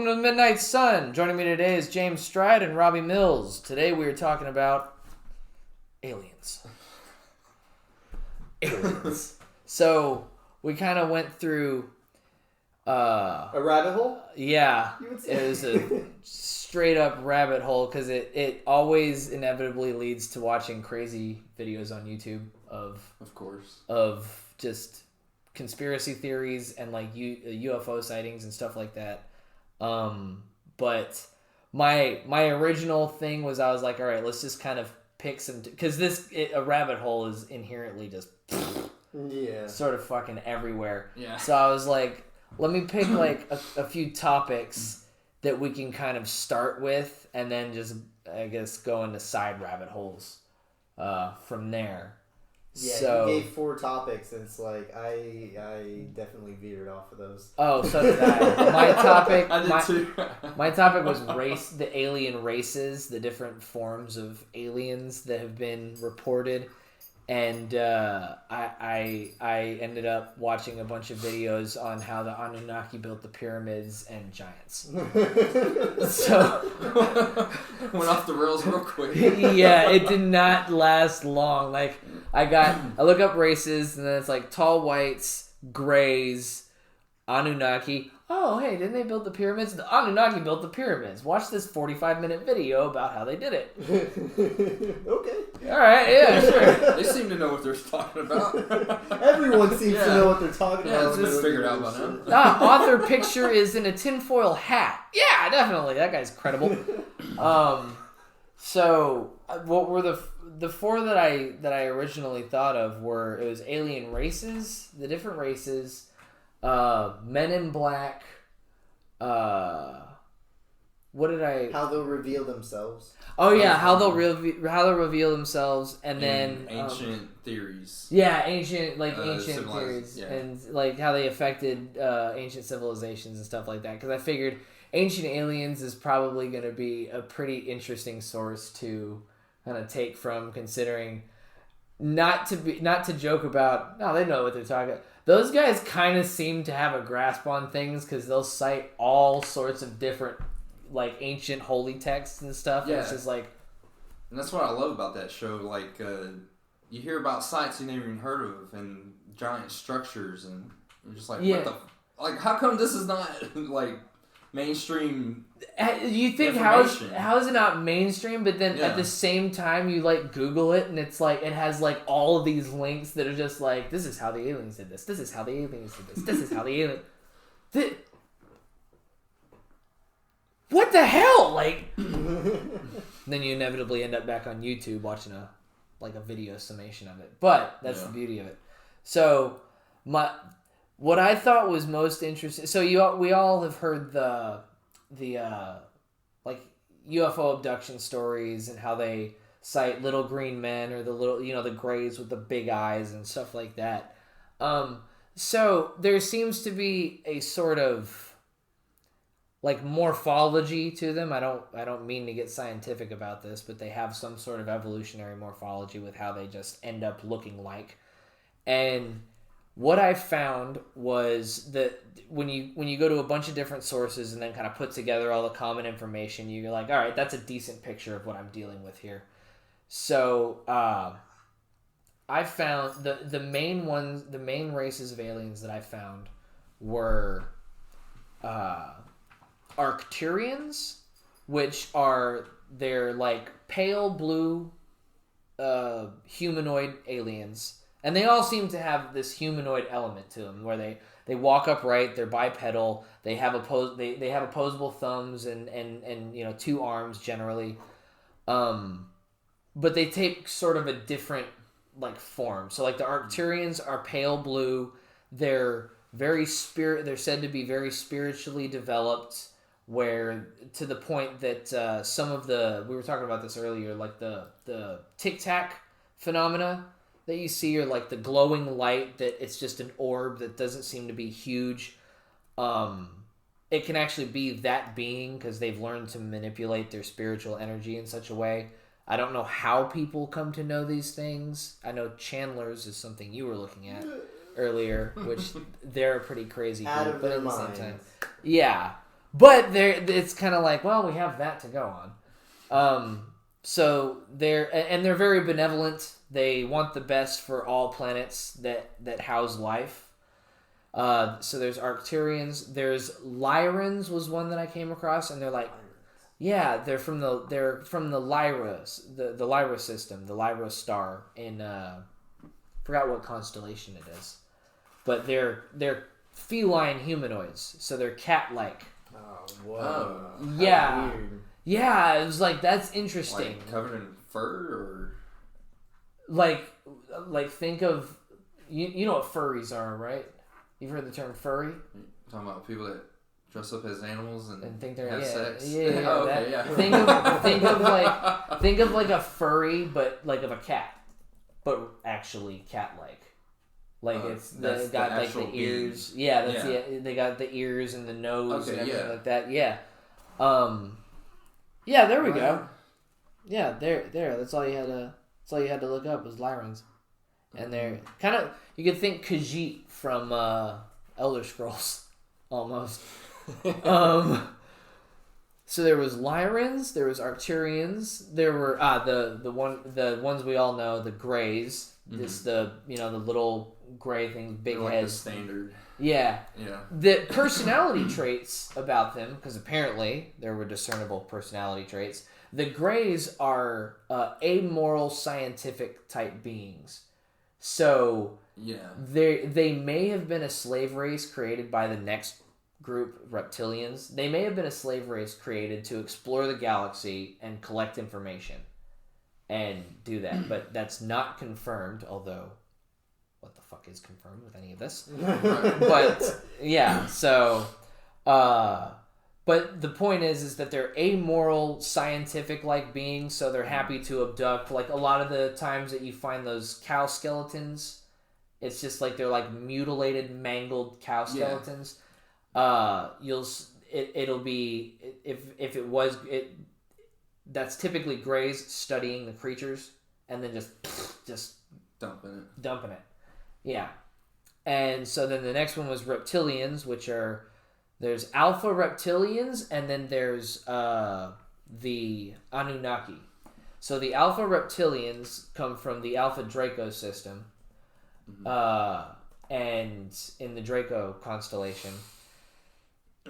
to the Midnight Sun. Joining me today is James Stride and Robbie Mills. Today we are talking about aliens. Aliens. So we kind of went through a rabbit hole? Yeah. It was a straight up rabbit hole because it always inevitably leads to watching crazy videos on YouTube of course, of just conspiracy theories and like UFO sightings and stuff like that. But my original thing was I was like, all right, let's just kind of pick some, because a rabbit hole is inherently just sort of fucking everywhere. Yeah. So I was like, let me pick like a few topics that we can kind of start with, and then just I guess go into side rabbit holes from there. Yeah, so, you gave 4 topics, and it's like I definitely veered off of those. Oh, so did I. My topic, I did too. My topic was the alien races, the different forms of aliens that have been reported, and I ended up watching a bunch of videos on how the Anunnaki built the pyramids and giants. So went off the rails real quick. Yeah, it did not last long. Like I look up races, and then it's like tall whites, grays, Anunnaki. Oh, hey, didn't they build the pyramids? The Anunnaki built the pyramids. Watch this 45-minute video about how they did it. Okay. All right, yeah, sure. They seem to know what they're talking about. Everyone seems to know what they're talking about. Yeah, it's been figured out by now. Author picture is in a tinfoil hat. Yeah, definitely. That guy's credible. So, what were the 4 that I originally thought of were, it was alien races, the different races, Men in Black, how they'll reveal themselves. Oh yeah, how they'll reveal themselves, and then ancient theories. Yeah, ancient theories, yeah. And like how they affected ancient civilizations and stuff like that. Because I figured Ancient Aliens is probably going to be a pretty interesting source to kind of take from, considering not to joke about. No, they know what they're talking about. Those guys kind of seem to have a grasp on things because they'll cite all sorts of different like ancient holy texts and stuff. Yeah. And it's just like, and that's what I love about that show. Like you hear about sites you never even heard of and giant structures, and you're just like, what the? Like, how come this is not like mainstream? You think how is it not mainstream? But then at the same time, you like Google it, and it's like it has like all of these links that are just like, this is how the aliens did this. This is how the aliens did this. This is how the alien. What the hell? Like, then you inevitably end up back on YouTube watching a video summation of it. But that's the beauty of it. So what I thought was most interesting. So we all have heard the like UFO abduction stories and how they cite little green men or the little, the grays with the big eyes and stuff like that. So there seems to be a sort of like morphology to them. I don't mean to get scientific about this, but they have some sort of evolutionary morphology with how they just end up looking like. And what I found was that when you go to a bunch of different sources and then kind of put together all the common information, you're like, all right, that's a decent picture of what I'm dealing with here. So I found the main races of aliens that I found were Arcturians, which they're like pale blue humanoid aliens. And they all seem to have this humanoid element to them, where they walk upright, they're bipedal, they have opposable thumbs and 2 arms generally, but they take sort of a different like form. So like the Arcturians are pale blue, they're they're said to be very spiritually developed, where to the point that some of we were talking about this earlier, like the Tic Tac phenomena that you see, or like the glowing light that it's just an orb that doesn't seem to be huge. It can actually be that being because they've learned to manipulate their spiritual energy in such a way. I don't know how people come to know these things. I know Chandler's is something you were looking at earlier, which they're a pretty crazy out group, of but their at the minds. same time, yeah. But it's kind of like, well, we have that to go on. So they're very benevolent. They want the best for all planets that house life. So there's Arcturians. There's Lyrans was one that I came across, and they're like, yeah, they're from the Lyra, the Lyra system, the Lyra star in forgot what constellation it is, but they're feline humanoids, so they're cat-like. Oh, whoa. Yeah. Yeah, it was like, that's interesting. Like covered in fur, or like think of you know what furries are, right? You've heard the term furry? You're talking about people that dress up as animals and think they're have sex. Yeah. Oh, okay, yeah. Think of like a furry, but like of a cat, but actually cat-like. Like they got like the ears. Being. Yeah, that's they got the ears and the nose and everything like that. Yeah. Yeah, there we go. Yeah, there. That's all you had to look up was Lyrans, and they're kind of, you could think Khajiit from Elder Scrolls, almost. So there was Lyrans, there was Arcturians, there were the ones we all know, the Greys. Mm-hmm. This the little gray things, big like heads. The standard. Yeah. Yeah. The personality traits about them, because apparently there were discernible personality traits. The Greys are amoral, scientific type beings. So they may have been a slave race created by the next group, reptilians. They may have been a slave race created to explore the galaxy and collect information and do that. But that's not confirmed, although what the fuck is confirmed with any of this? But yeah, so but the point is that they're amoral, scientific-like beings, so they're happy to abduct. Like a lot of the times that you find those cow skeletons, it's just like they're like mutilated, mangled cow skeletons. It'll be if it was it. That's typically Greys studying the creatures and then just dumping it. Yeah, and so then the next one was reptilians, which are. There's alpha reptilians, and then there's the Anunnaki. So the alpha reptilians come from the Alpha Draco system, and in the Draco constellation,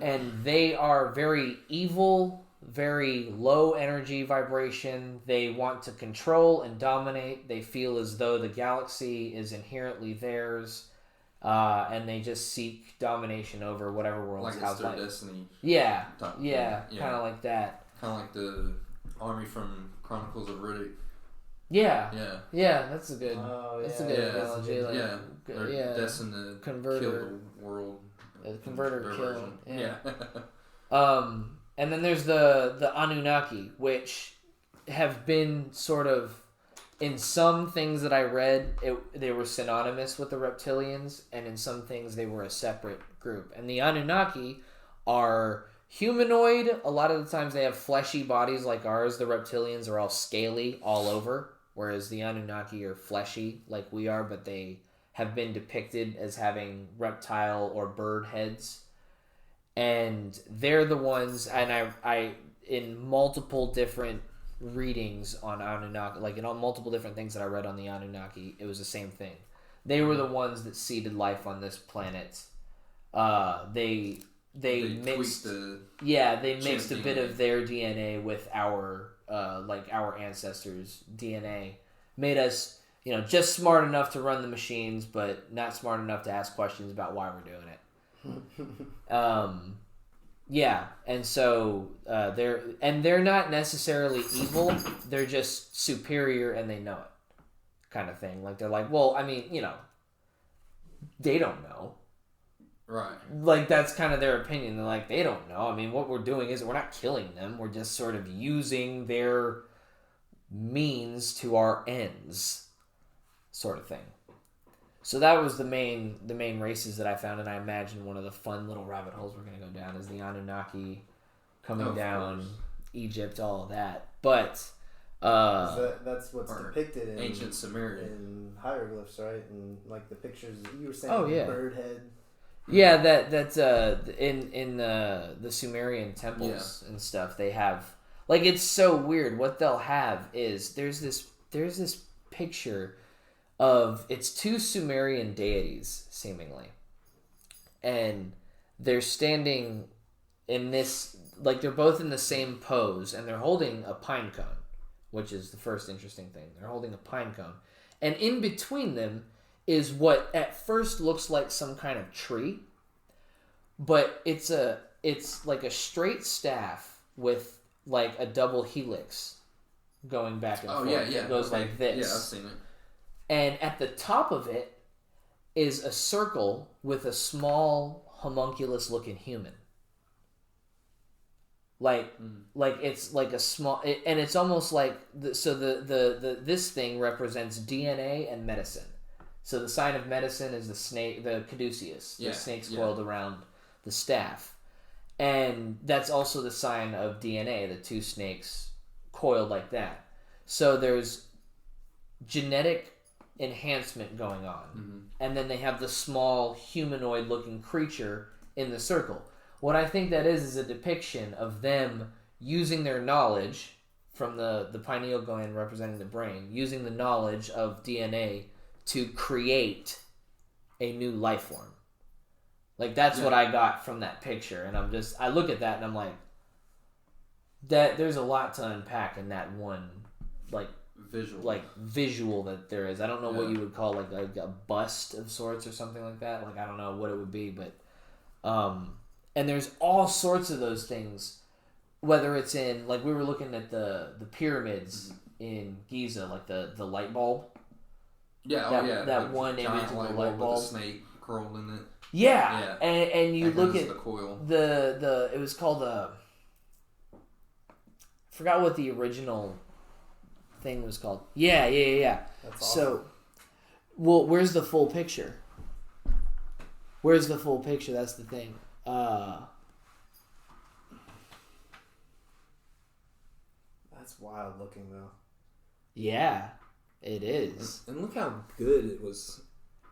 and they are very evil, very low energy vibration. They want to control and dominate. They feel as though the galaxy is inherently theirs. And they just seek domination over whatever world's like it's their destiny. Yeah, kind of like that. Kind of like the army from Chronicles of Riddick. Yeah, that's a good. That's a good analogy. They're destined to kill the world. The converter kill. Yeah. And then there's the Anunnaki, which have been sort of. In some things that I read, they were synonymous with the reptilians, and in some things they were a separate group. And the Anunnaki are humanoid. A lot of the times they have fleshy bodies like ours. The reptilians are all scaly all over, whereas the Anunnaki are fleshy like we are, but they have been depicted as having reptile or bird heads. And they're the ones, and I in multiple different readings on Anunnaki, like in all multiple different things that I read on the Anunnaki, it was the same thing. They were the ones that seeded life on this planet. They mixed a bit of their DNA with our our ancestors' DNA. Made us, just smart enough to run the machines, but not smart enough to ask questions about why we're doing it. Yeah, and so they're not necessarily evil. They're just superior, and they know it, kind of thing. Like they're like, well, I mean, they don't know, right? Like that's kind of their opinion. They're like, they don't know. I mean, what we're doing is we're not killing them. We're just sort of using their means to our ends, sort of thing. So that was the main races that I found, and I imagine one of the fun little rabbit holes we're going to go down is the Anunnaki coming down, Egypt, all of that. But that's what's depicted in ancient Sumerian in hieroglyphs, right? And like the pictures you were saying, bird head. Yeah, that's in the Sumerian temples and stuff. They have like it's so weird. What they'll have is there's this picture of it's two Sumerian deities seemingly, and they're standing in this like they're both in the same pose, and they're holding a pine cone, which is the first interesting thing. They're holding a pine cone, and in between them is what at first looks like some kind of tree, but it's like a straight staff with like a double helix going back and forth. Yeah. It goes like this. Yeah, I've seen it. And at the top of it is a circle with a small homunculus looking human. Like it's like a small, and it's almost like the this thing represents DNA and medicine. So the sign of medicine is the snake, the caduceus, the snake's coiled around the staff, and that's also the sign of DNA, the two snakes coiled like that. So there's genetic enhancement going on, and then they have the small humanoid-looking creature in the circle. What I think that is a depiction of them using their knowledge from the pineal gland representing the brain, using the knowledge of DNA to create a new life form. Like that's what I got from that picture, and I look at that and I'm like, that there's a lot to unpack in that one visual that there is. I don't know what you would call like a bust of sorts or something like that. Like I don't know what it would be, but and there's all sorts of those things, whether it's in like we were looking at the pyramids in Giza, like the light bulb. Yeah, that one image of the light bulb with a snake curled in it. Yeah. And you look at the coil. The it was called I forgot what the original thing was called. Yeah. That's awesome. So, well, where's the full picture? Where's the full picture? That's the thing. That's wild looking though. Yeah, it is. And look how good it was.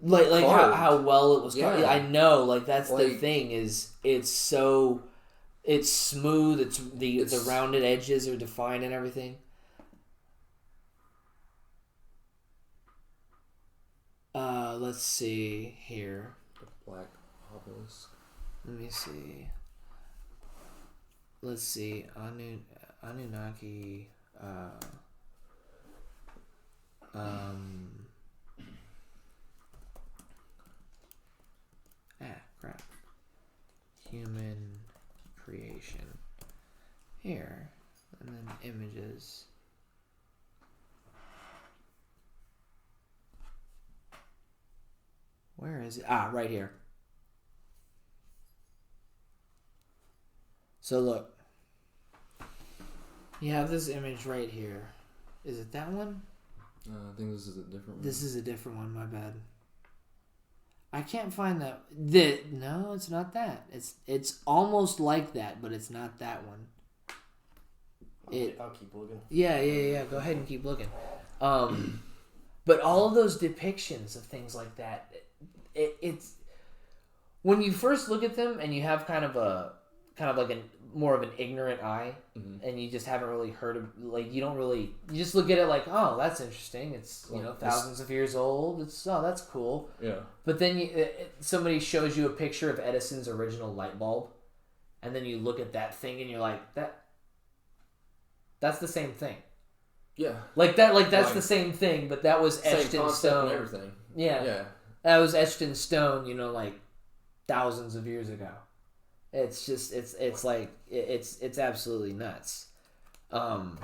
Like how well it was. Yeah. I know. Like that's the thing is it's smooth. It's the rounded edges are defined and everything. Let's see here. The black obelisk. Let me see. Let's see. Annunaki. Crap. Human creation. Here. And then images. Where is it? Right here. So look. You have this image right here. Is it that one? I think this is a different one. This is a different one, my bad. I can't find that. No, it's not that. It's almost like that, but it's not that one. I'll keep looking. Yeah. Go ahead and keep looking. But all of those depictions of things like that, it's when you first look at them and you have kind of like more of an ignorant eye, and you just haven't really heard of, like, you just look at it like, oh, that's interesting. It's thousands of years old. That's cool. Yeah. But then somebody shows you a picture of Edison's original light bulb, and then you look at that thing and you're like, that's the same thing. Yeah. That's the same thing, but that was etched in stone. And everything. Yeah. That was etched in stone, like thousands of years ago. It's just it's absolutely nuts. While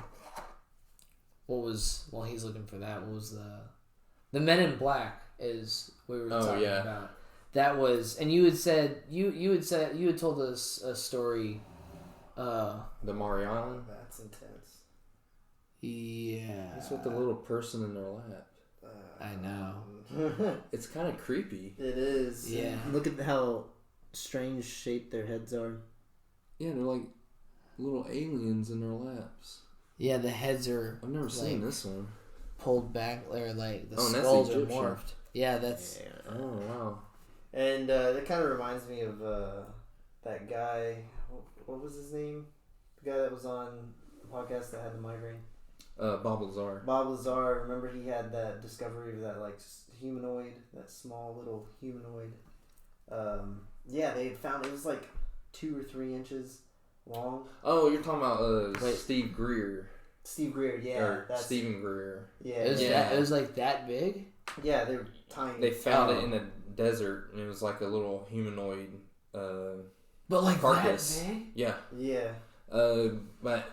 he's looking for that, what was the Men in Black is we were talking about. That was, and you had told us a story. The Mariana. That's intense. Yeah. It's with the little person in their lap. I know. It's kind of creepy. It is. Yeah. Look at how strange shaped their heads are. Yeah, they're like little aliens in their laps. Yeah, the heads are. I've never seen this one. Pulled back, or like the skulls are Egyptian. morphed. Yeah, that's. Yeah. Oh wow. And that kind of reminds me of that guy. What was his name? The guy that was on the podcast that had the migraine. Bob Lazar. Bob Lazar. Remember he had that discovery of that like humanoid, that small little humanoid. Yeah, they had found it was like 2 or 3 inches long. Oh, you're talking about Steve Greer. Steve Greer, yeah. Or Stephen Greer. Yeah. It was like that big? Yeah, they're tiny. They found it in the desert, and it was like a little humanoid but like carcass. That big? Yeah. Yeah. But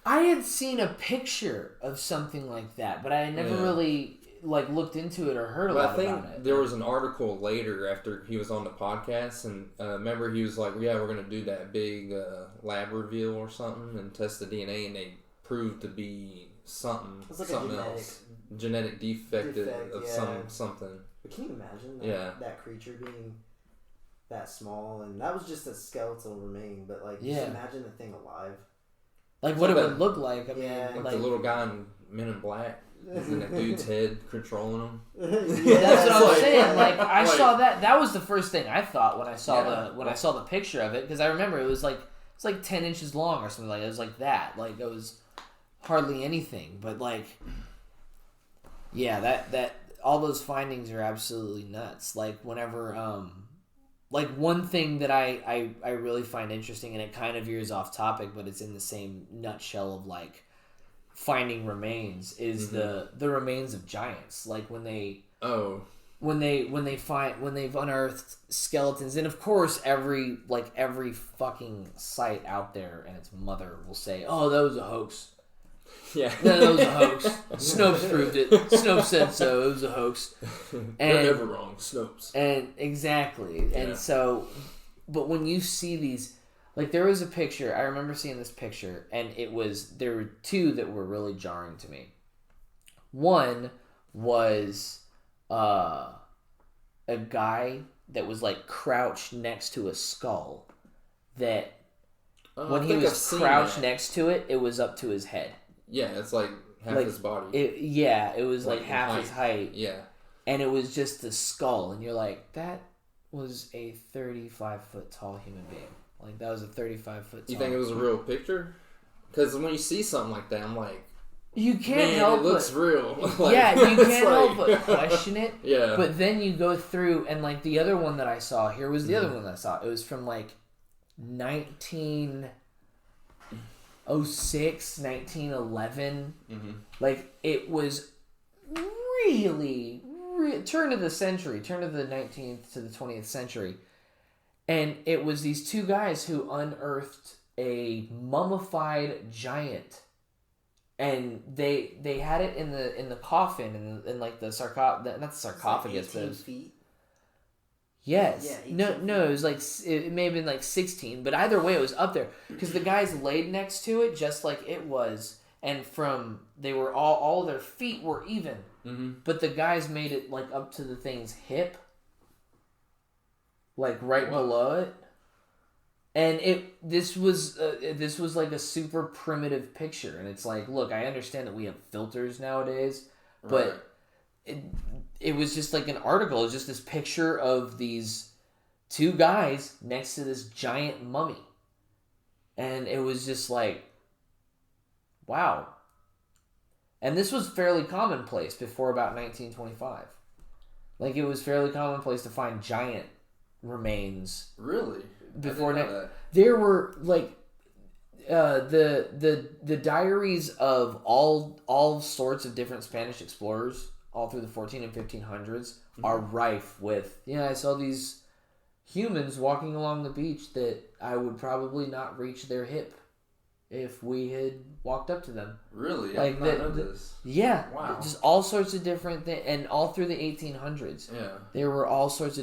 I had seen a picture of something like that, but I had never really like looked into it or heard a lot about it. I think there was an article later after he was on the podcast, and remember he was like, "Yeah, we're gonna do that big lab reveal or something and test the DNA," and they proved to be something, It was like something a else, genetic defect of something. But can you imagine that creature being that small? And that was just a skeletal remain, but like, just imagine the thing alive. Like what it would look like. I mean, like the little guy in Men in Black. Isn't that dude's head controlling him? Yeah, that's what I'm saying. Like I saw that. That was the first thing I thought when I saw the picture of it, because I remember it was like 10 inches long or something like that. It was like that. Like it was hardly anything. But like, yeah, that all those findings are absolutely nuts. Like whenever like one thing that I really find interesting, and it kind of veers off topic, but it's in the same nutshell of like finding remains, is the remains of giants. Like when they've unearthed skeletons, and of course every fucking site out there and its mother will say, "Oh, that was a hoax." Yeah, no, that was a hoax. Snopes proved it. Snopes said so. It was a hoax. And they're never wrong, Snopes. And exactly, and so, but when you see these. Like, there was a picture, I remember seeing this picture, and there were 2 that were really jarring to me. One was a guy that was, like, crouched next to a skull that when he was crouched next to it, it was up to his head. Yeah, it's like half his body. It was like half his height. Yeah. And it was just the skull, and you're like, that was a 35-foot tall human being. Like, that was a 35-foot tall. You think it was a real picture? Because when you see something like that, I'm like, you can't help it looks real. Like, yeah, you can't help but question it. Yeah. But then you go through, and like the other one that I saw, here was the other one that I saw. It was from like 1906, 1911. Like, it was really turn of the 19th to the 20th century. And it was these 2 guys who unearthed a mummified giant, and they had it in the coffin in like the not the sarcophagus, like 18 feet. Yes. Yeah, no, it was like it may have been like 16, but either way, it was up there because the guys laid next to it just like it was, and they were all their feet were even, but the guys made it like up to the thing's hip. Like right below it, and this was like a super primitive picture, and it's like, look, I understand that we have filters nowadays, but it was just like an article. It was just this picture of these 2 guys next to this giant mummy, and it was just like, wow. And this was fairly commonplace before about 1925. Like, it was fairly commonplace to find giant remains. Really? Before that, there were like the diaries of all sorts of different Spanish explorers all through the 14 and 1500s are rife with, I saw these humans walking along the beach that I would probably not reach their hip if we had walked up to them. Really? Like I did not know this. Yeah. Wow. Just all sorts of different things, and all through the 1800s. Yeah. There were all sorts of